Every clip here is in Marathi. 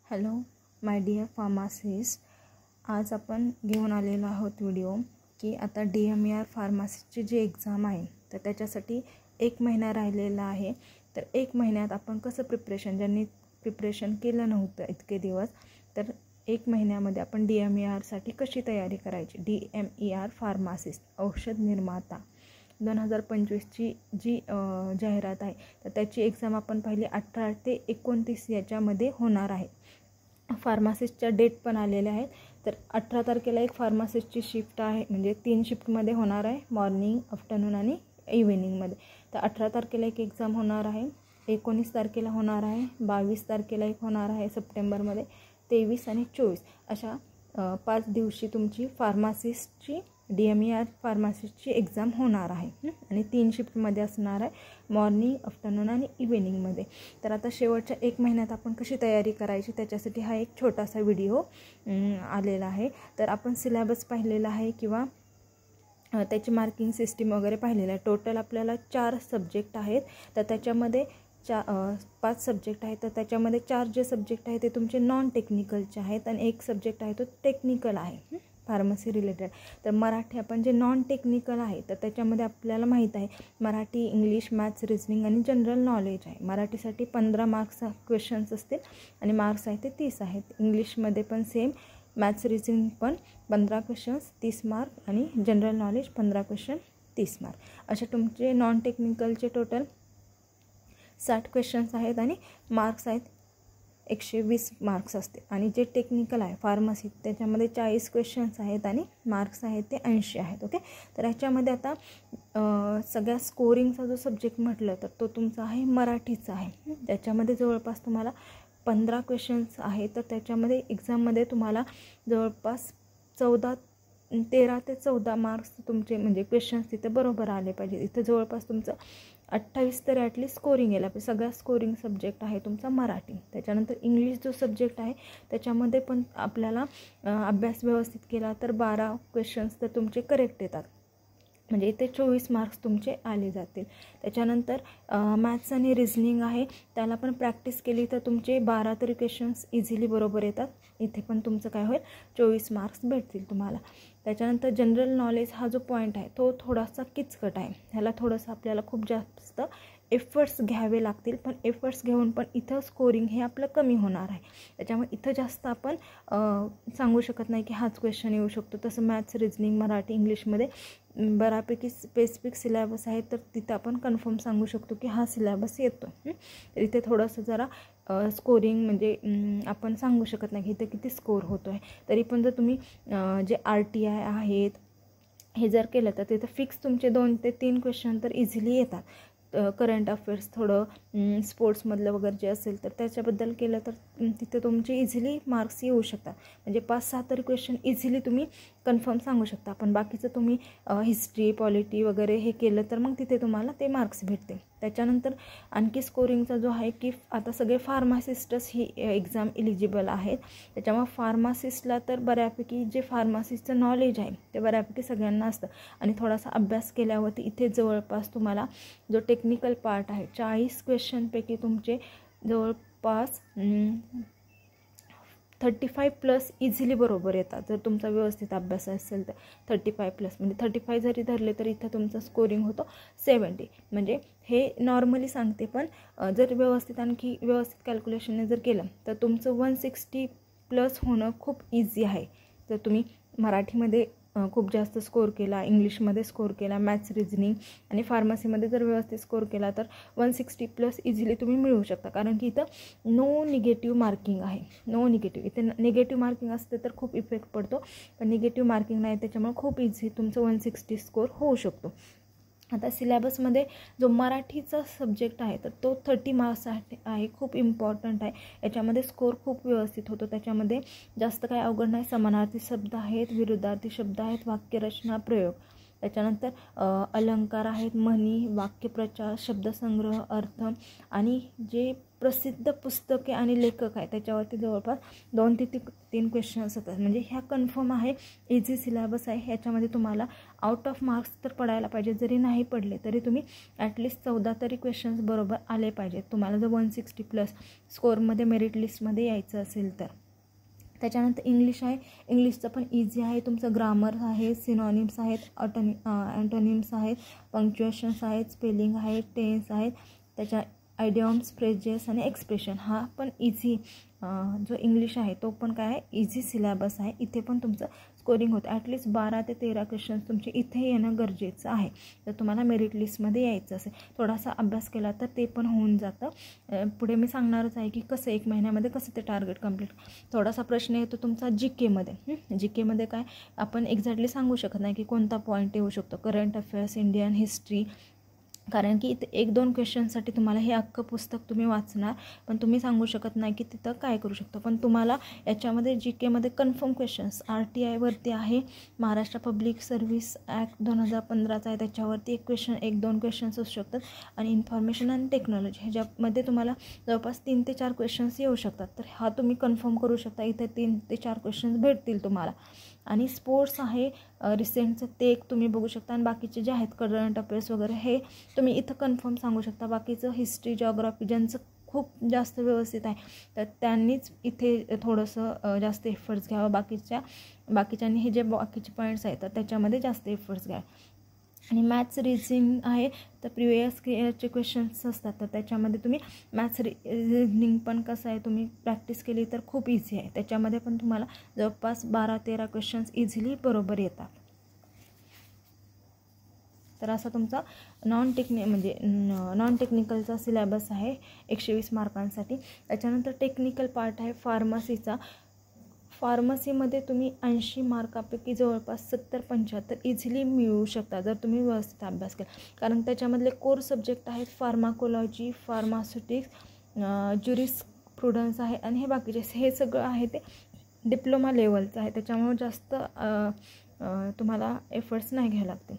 हॅलो माय डिअर फार्मासिस्ट, आज आपण घेऊन आलेलो आहोत व्हिडिओ की आता DMER फार्मसीची जी एक्झाम आहे तर त्याच्यासाठी 1 महिना राहिलेला आहे. तर 1 महिन्यात आपण कसं ज्यांनी प्रिपरेशन केलं नव्हतं इतके दिवस, तर 1 महिन्यामध्ये आपण DMERसाठी कशी तयारी करायची. DMER फार्मासिस्ट औषध निर्माता 2025ची जी जाहिरात आहे तर त्याची एक्झाम आपण पाहिली 18 ते 29 याच्यामध्ये होणार आहे. फार्मासिस्टच्या डेट पण आलेल्या आहेत. तर 18 तारखेला एक फार्मासिस्टची शिफ्ट आहे, म्हणजे 3 शिफ्टमध्ये होणार आहे, मॉर्निंग, आफ्टरनून आणि इव्हिनिंगमध्ये. तर 18 तारखेला एक एक्झाम होणार आहे, 19 तारखेला होणार आहे, 22 तारखेला एक होणार आहे सप्टेंबरमध्ये, 23 आणि 24 अशा 5 दिवशी तुमची फार्मासिस्टची DMER फार्मासिस्टची एक्झाम होणार आहे आणि 3 शिफ्टमध्ये असणार आहे, मॉर्निंग, आफ्टरनून आणि इव्हिनिंगमध्ये. तर आता शेवटच्या 1 महिन्यात आपण कशी तयारी करायची त्याच्यासाठी हा एक छोटासा व्हिडिओ आलेला आहे. तर आपण सिलेबस पाहिलेला आहे किंवा त्याची मार्किंग सिस्टीम वगैरे पाहिलेलं आहे. टोटल आपल्याला 4 सब्जेक्ट आहेत. तर त्याच्यामध्ये 5 सब्जेक्ट आहेत. तर त्याच्यामध्ये 4 जे सब्जेक्ट आहेत ते तुमचे नॉन टेक्निकलचे आहेत आणि 1 सब्जेक्ट आहे तो टेक्निकल आहे फार्मसी रिलेटेड. तर मराठी आपण जे नॉन टेक्निकल आहे तर त्याच्यामध्ये आपल्याला माहीत आहे मराठी, इंग्लिश, मॅथ्स, रिजनिंग आणि जनरल नॉलेज आहे. मराठीसाठी 15 मार्क्स क्वेश्चन्स असतील आणि मार्क्स आहे ते 30 आहेत. इंग्लिशमध्ये पण सेम, मॅथ्स, रिजनिंग पण 15 क्वेश्चन्स 30 मार्क आणि जनरल नॉलेज 15 क्वेश्चन 30 मार्क. असे तुमचे नॉन टेक्निकलचे टोटल 60 क्वेश्चन्स आहेत आणि मार्क्स आहेत 120 मार्क्स असते. आणि जे टेक्निकल आहे फार्मसी त्याच्यामध्ये 40 क्वेश्चन्स आहेत आणि मार्क्स आहेत ते 80 आहेत. ओके, तर याच्यामध्ये आता सगळ्या स्कोरिंगचा जो सब्जेक्ट म्हटलं तर तो तुमचा आहे मराठीचा आहे. त्याच्यामध्ये जवळपास तुम्हाला 15 क्वेश्चन्स आहेत. तर त्याच्यामध्ये एक्झाममध्ये तुम्हाला जवळपास 13 ते 14 मार्क्स तुमचे म्हणजे क्वेश्चन्स तिथे बरोबर आले पाहिजे. इथं जवळपास तुमचं 28 तरी ॲटलीस्ट स्कोरिंग यायला पाहिजे. सगळ्या स्कोरिंग सब्जेक्ट आहे तुमचा मराठी. त्याच्यानंतर इंग्लिश जो सब्जेक्ट आहे त्याच्यामध्ये पण आपल्याला अभ्यास व्यवस्थित केला तर 12 क्वेश्चन्स तर तुमचे करेक्ट येतात, म्हणजे इथे 24 मार्क्स तुमचे आले जातील. त्याच्यानंतर मॅथ्स आणि रिजनिंग आहे, त्याला पण प्रॅक्टिस केली तर तुमचे 12 तरी क्वेश्चन्स इझिली बरोबर येतात. इथे पण तुमचं काय होईल 24 मार्क्स भेटतील तुम्हाला. त्याच्यानंतर जनरल नॉलेज हा जो पॉईंट आहे तो थोडासा किचकट आहे. ह्याला थोडंसं आपल्याला खूप जास्त एफर्ट्स घ्यावे लागतील, पण एफर्ट्स घेऊन पण इथं स्कोरिंग हे आपलं कमी होणार आहे. त्याच्यामुळे इथं जास्त आपण सांगू शकत नाही की हाच क्वेश्चन येऊ शकतो. तसं मॅथ्स, रिजनिंग, मराठी, इंग्लिशमध्ये बऱ्यापैकी स्पेसिफिक सिलेबस आहे, तर तिथं आपण कन्फर्म सांगू शकतो की हा सिलेबस येतो. तर इथे थोडंसं जरा स्कोरिंग म्हणजे आपण सांगू शकत नाही की इथं किती स्कोर होतो आहे. तरी पण जर तुम्ही जे RTI आहेत हे जर केलं तर तिथं फिक्स तुमचे 2 ते 3 क्वेश्चन तर इझिली येतात. करंट अफेअर्स, थोडं स्पोर्ट्समधलं वगैरे जे असेल तर त्याच्याबद्दल केलं तर तिथे तुमचे इझिली मार्क्स येऊ शकतात. म्हणजे 5-6 तरी क्वेश्चन इझिली तुम्ही कन्फर्म सांगू शकता. पण बाकीचं तुम्ही हिस्ट्री, पॉलिटी वगैरे हे केलं तर मग तिथे तुम्हाला ते मार्क्स भेटते. त्याच्यानंतर आणखी स्कोरिंगचा जो आहे की आता सगळे फार्मासिस्टच ही एक्झाम एलिजिबल आहेत. त्याच्यामुळे फार्मासिस्टला तर बऱ्यापैकी जे फार्मासिस्टचं नॉलेज आहे ते बऱ्यापैकी सगळ्यांना असतं आणि थोडासा अभ्यास केल्यावरती इथे जवळपास तुम्हाला जो टेक्निकल पार्ट आहे 40 क्वेश्चनपैकी तुमचे जवळपास 35+ इझिली बरोबर येतात. जर तुमचा व्यवस्थित अभ्यास असेल तर 35+ म्हणजे 35 जरी धरले तर इथं तुमचं स्कोरिंग होतं 70. म्हणजे हे नॉर्मली सांगते, पण जर आणखी व्यवस्थित कॅल्क्युलेशनने जर केलं तर तुमचं 160+ होणं खूप इझी आहे. जर तुम्ही मराठीमध्ये खूप जास्त स्कोर केला, इंग्लिशमध्ये स्कोर केला, मॅथ्स, रिजनिंग आणि फार्मसीमध्ये जर व्यवस्थित स्कोर केला तर 160+ इझिली तुम्ही मिळवू शकता. कारण की इथं नो निगेटिव्ह मार्किंग आहे. नो निगेटिव्ह, इथे निगेटिव्ह मार्किंग असते तर खूप इफेक्ट पडतो, पण निगेटिव्ह मार्किंग नाही, त्याच्यामुळे खूप इझी तुमचं 160 स्कोर होऊ शकतो. आता सिलेबसमध्ये जो मराठीचा सब्जेक्ट आहे तर तो 30 मार्क्स आहे, खूप इम्पॉर्टंट आहे. याच्यामध्ये स्कोर खूप व्यवस्थित होतो. त्याच्यामध्ये जास्त काही अवघड नाही. समानार्थी शब्द आहेत, विरुद्धार्थी शब्द आहेत, वाक्यरचना, प्रयोग. त्याच्यानंतर अलंकार आहेत, म्हणी, वाक्यप्रचार, शब्दसंग्रह, अर्थ आणि जे प्रसिद्ध पुस्तके आणि लेखक आहे त्याच्यावरती जवळपास 2 ते 3 क्वेश्चन्स होतात. म्हणजे ह्या कन्फर्म आहे, इझी सिलेबस आहे. ह्याच्यामध्ये तुम्हाला आउट ऑफ मार्क्स तर पडायला पाहिजे, जरी नाही पडले तरी तुम्ही ॲटलिस्ट 14 तरी क्वेश्चन्स बरोबर आले पाहिजेत तुम्हाला, जर 160+ स्कोअरमध्ये मेरिट लिस्टमध्ये यायचं असेल तर. त्याच्यानंतर इंग्लिश आहे. इंग्लिशचं पण इझी आहे. तुमचं ग्रामर आहे, सिनॉनिम्स आहेत, अँटोनिम्स आहेत, पंक्च्युएशन्स आहेत, स्पेलिंग आहे, टेन्स आहेत, त्याच्या आयडियम्स, फ्रेजेस आणि एक्सप्रेशन. हा पण इझी जो इंग्लिश आहे तो पण काय आहे, इझी सिलेबस आहे. इथे पण तुमचं स्कोरिंग होतं. ॲटलिस्ट 12 ते 13 क्वेश्चन्स तुमचे इथे येणं गरजेचं आहे जर तुम्हाला मेरिट लिस्टमध्ये यायचं असेल. थोडासा अभ्यास केला तर ते पण होऊन जातं. पुढे मी सांगणारच आहे की कसं 1 महिन्यामध्ये कसं ते टार्गेट कंप्लीट. थोडासा प्रश्न येतो तुमचा जी केमध्ये काय आपण एक्झॅक्टली सांगू शकत नाही की कोणता पॉईंट येऊ शकतो. करंट अफेअर्स, इंडियन हिस्ट्री, कारण की इथे 1-2 क्वेश्चनसाठी तुम्हाला हे अख्खं पुस्तक तुम्ही वाचणार पण तुम्ही सांगू शकत नाही की तिथं काय करू शकतो. पण तुम्हाला याच्यामध्ये GKमध्ये कन्फर्म क्वेश्चन्स RTIवरती आहे, महाराष्ट्र पब्लिक सर्व्हिस ॲक्ट 2015चा आहे त्याच्यावरती 1-2 क्वेश्चन्स असू शकतात. आणि इन्फॉर्मेशन आणि टेक्नॉलॉजी ह्याच्यामध्ये तुम्हाला जवळपास 3 ते 4 क्वेश्चन्स येऊ शकतात. तर हा तुम्ही कन्फर्म करू शकता, इथे 3 ते 4 क्वेश्चन्स भेटतील तुम्हाला. आणि स्पोर्ट्स आहे रिसेंटचं, ते एक तुम्ही बघू शकता. आणि बाकीचे जे आहेत करंट अफेअर्स वगैरे हे तुम्ही इथं कन्फर्म सांगू शकता. बाकीचं हिस्ट्री, जिओग्राफी ज्यांचं खूप जास्त व्यवस्थित आहे तर त्यांनीच इथे थोडंसं जास्त एफर्ट्स घ्यावं. बाकीच्यांनी हे जे बाकीचे पॉईंट्स आहेत तर त्याच्यामध्ये जास्त एफर्ट्स घ्या. आणि मॅथ्स रिझनिंग आहे तर प्रिवियस इयरचे क्वेश्चन्स असतात तर त्याच्यामध्ये तुम्ही मॅथ्स रिझनिंग पण कसं आहे तुम्ही प्रॅक्टिस केली तर खूप इझी आहे. त्याच्यामध्ये पण तुम्हाला जवळपास 12-13 क्वेश्चन्स इझिली बरोबर येतात. तर असा तुमचा नॉन टेक्निकलचा सिलेबस आहे 120 मार्कांसाठी. त्याच्यानंतर टेक्निकल पार्ट आहे फार्मसीचा. फार्मसीमध्ये तुम्ही 80 मार्कापैकी जवळपास 70-75 इझिली मिळवू शकता जर तुम्ही व्यवस्थित अभ्यास केला. कारण त्याच्यामधले कोर सब्जेक्ट आहेत फार्माकोलॉजी, फार्मास्युटिक्स, ज्युरिस्प्रुडन्स आहे आणि हे बाकीचे हे सगळं आहे ते डिप्लोमा लेवलचं आहे. त्याच्यामुळे जास्त तुम्हाला एफर्ट्स नाही घ्यावे लागतील.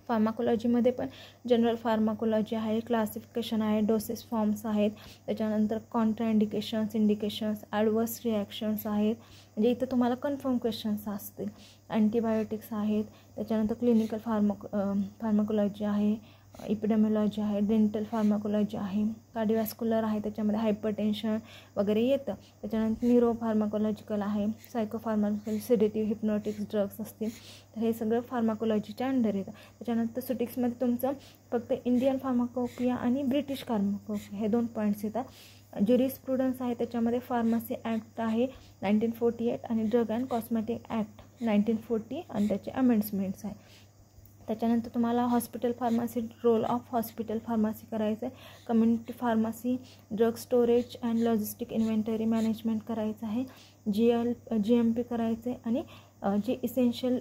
फार्माकोलॉजीमध्ये पण जनरल फार्माकोलॉजी आहे, क्लासिफिकेशन आहे, डोसेस फॉर्म्स आहेत, त्याच्यानंतर कॉन्ट्राइंडिकेशन्स, इंडिकेशन्स, ॲडवर्स रिॲक्शन्स आहेत. म्हणजे इथं तुम्हाला कन्फर्म क्वेश्चन्स असतील. अँटीबायोटिक्स आहेत, त्याच्यानंतर क्लिनिकल फार्माकोलॉजी आहे, इपिडेमिओलॉजी आहे, डेंटल फार्माकोलॉजी आहे, कार्डिओव्हॅस्क्युलर आहे, त्याच्यामध्ये हायपरटेन्शन वगैरे येतं. त्याच्यानंतर न्यूरो फार्माकोलॉजिकल आहे, सायकोफार्माकोलॉजी, सेडेटिव्ह, हिप्नोटिक्स ड्रग्स असतील तर हे सगळं फार्माकोलॉजीच्या अंडर येतं. त्याच्यानंतर सुटिक्समध्ये तुमचं फक्त इंडियन फार्माकोपिया आणि ब्रिटिश फार्माकोपिया हे 2 पॉईंट्स येतात. ज्युरिस्प्रुडन्स आहे त्याच्यामध्ये फार्मसी ॲक्ट आहे 1948 आणि ड्रग अँड कॉस्मेटिक ॲक्ट 1940 आणि त्याचे अमेंडमेंट्स आहे. त्याच्यानंतर तुम्हाला hospital pharmacy, role of hospital pharmacy करायचं आहे, community pharmacy, drug storage and logistic inventory management करायचं आहे, GMP करायचं आहे आणि जे इसेन्शियल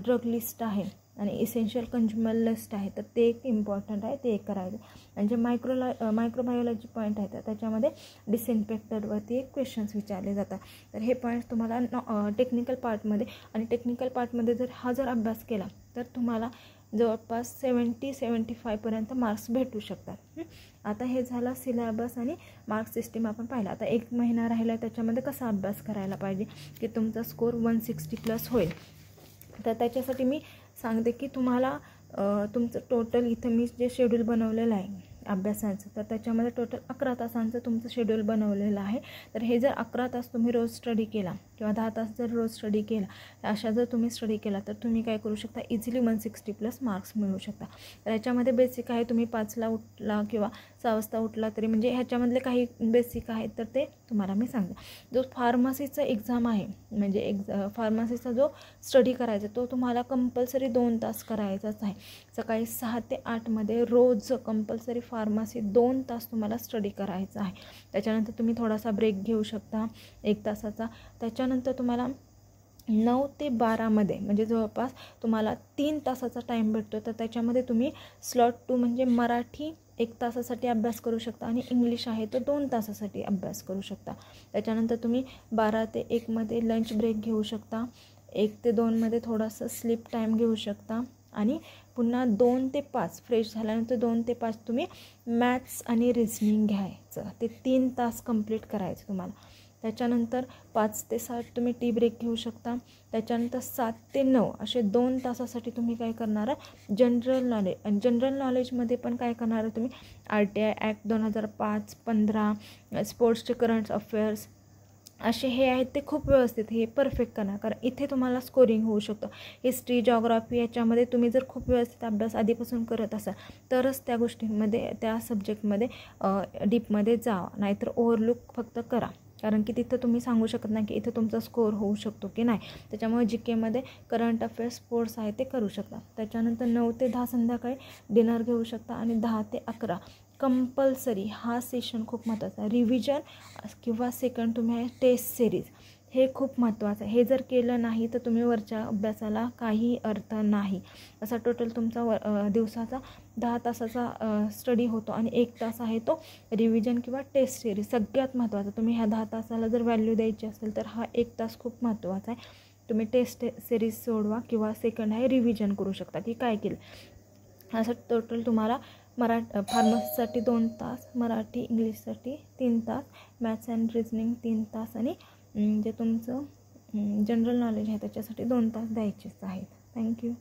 ड्रग लिस्ट आहे आणि इसेन्शियल कंझ्युमर लिस्ट आहे तर ते एक इम्पॉर्टंट आहे, ते एक करायचं. आणि जे मायक्रोबायोलॉजी पॉईंट आहे तर त्याच्यामध्ये डिसइन्फेक्टरवरती एक क्वेश्चन्स विचारले जातात. तर हे पॉईंट्स तुम्हाला टेक्निकल पार्टमध्ये, आणि टेक्निकल पार्टमध्ये जर अभ्यास केला तर तुम्हाला जवळपास 70-75पर्यंत मार्क्स भेटू शकतात. आता हे झालं सिलेबस आणि मार्क्स सिस्टीम आपण पाहिलं. आता 1 महिना राहिला त्याच्यामध्ये कसा अभ्यास करायला पाहिजे की तुमचा स्कोर 160+ होईल. तर त्याच्यासाठी मी सांगते की तुम्हाला तुमचं टोटल इथं मी जे शेड्यूल बनवलेलं आहे अभ्यासाचं तर त्याच्यामध्ये टोटल 11 तासांचं तुमचं शेड्यूल बनवलेलं आहे. तर हे जर 11 तास तुम्ही रोज स्टडी केला किंवा 10 तास जर रोज स्टडी केला अशा जर तुम्ही स्टडी केला तर तुम्ही काय करू शकता, इझिली 160+ मार्क्स मिळवू शकता. तर ह्याच्यामध्ये बेसिक आहे, तुम्ही 5ला उठला किंवा 6 वाजता उठला तरी म्हणजे ह्याच्यामधले काही बेसिक आहेत तर ते तुम्हाला मी सांगते. जो फार्मसीचा एक्झाम आहे म्हणजे फार्मसीचा जो स्टडी करायचा तो तुम्हाला कंपल्सरी 2 तास करायचाच आहे. सकाळी 6 ते 8मध्ये रोज कंपल्सरी फार्मसी 2 तास तुम्हाला स्टडी करायचा आहे. त्याच्यानंतर तुम्ही थोडासा ब्रेक घेऊ शकता 1 तासाचा. त्याच्यानंतर तुम्हाला 9 ते 12मध्ये म्हणजे जवळपास तुम्हाला 3 तासाचा टाईम भेटतो. तर त्याच्यामध्ये तुम्ही स्लॉट 2 म्हणजे मराठी 1 तासासाठी अभ्यास करू शकता आणि इंग्लिश आहे तर 2 तासासाठी अभ्यास करू शकता. त्याच्यानंतर तुम्ही 12 ते 1मध्ये लंच ब्रेक घेऊ शकता, 1 ते 2मध्ये थोडासा स्लीप टाईम घेऊ शकता आणि पुन्हा 2 ते 5 फ्रेश झाल्यानंतर 2 ते 5 तुम्ही मॅथ्स आणि रिझनिंग घ्यायचं. ते 3 तास कंप्लीट करायचं तुम्हाला. त्याच्यानंतर 5 ते 7 तुम्ही टी ब्रेक घेऊ शकता. त्याच्यानंतर 7 ते 9 असे 2 तासासाठी तुम्ही काय करणार आहे, जनरल नॉलेज. आणि जनरल नॉलेजमध्ये पण काय करणार आहे तुम्ही, RTI ॲक्ट 2005, 15, स्पोर्ट्सचे करंट अफेअर्स असे हे आहेत ते खूप व्यवस्थित हे परफेक्ट करणार. कारण इथे तुम्हाला स्कोरिंग होऊ शकतं. हिस्ट्री, जॉग्राफी याच्यामध्ये तुम्ही जर खूप व्यवस्थित अभ्यास आधीपासून करत असाल तरच त्या गोष्टींमध्ये, त्या सब्जेक्टमध्ये डीपमध्ये जावा, नाहीतर ओव्हरलुक फक्त करा. कारण की तिथं तुम्ही सांगू शकत नाही की इथं तुमचा स्कोअर होऊ शकतो की नाही. त्याच्यामुळे GKमध्ये करंट अफेअर्स, स्पोर्ट्स आहे ते करू शकता. त्याच्यानंतर 9 ते 10 संध्याकाळी डिनर घेऊ शकता. आणि 10 ते 11 कंपल्सरी हा सेशन खूप महत्त्वाचा आहे. रिव्हिजन किंवा सेकंड तुम्ही आहे टेस्ट सिरीज, हे खूप महत्त्वाचं आहे. हे जर केलं नाही तर तुम्ही वरच्या अभ्यासाला काही अर्थ नाही. असा टोटल तुमचा दिवसाचा 10 तासाचा स्टडी होतो आणि 1 तास आहे तो रिव्हिजन किंवा टेस्ट सिरीज. सगळ्यात महत्त्वाचं, तुम्ही ह्या 10 तासाला जर व्हॅल्यू द्यायची असेल तर हा 1 तास खूप महत्त्वाचा आहे. तुम्ही टेस्ट सिरीज सोडवा किंवा सेकंड आहे रिव्हिजन करू शकता की काय केलं. असं टोटल तुम्हाला फार्मसीसाठी 2 तास, मराठी इंग्लिशसाठी 3 तास, मॅथ्स अँड रिझनिंग 3 तास आणि जे तुमचं जनरल नॉलेज आहे त्याच्यासाठी 2 तास द्यायचेच आहेत. थँक्यू.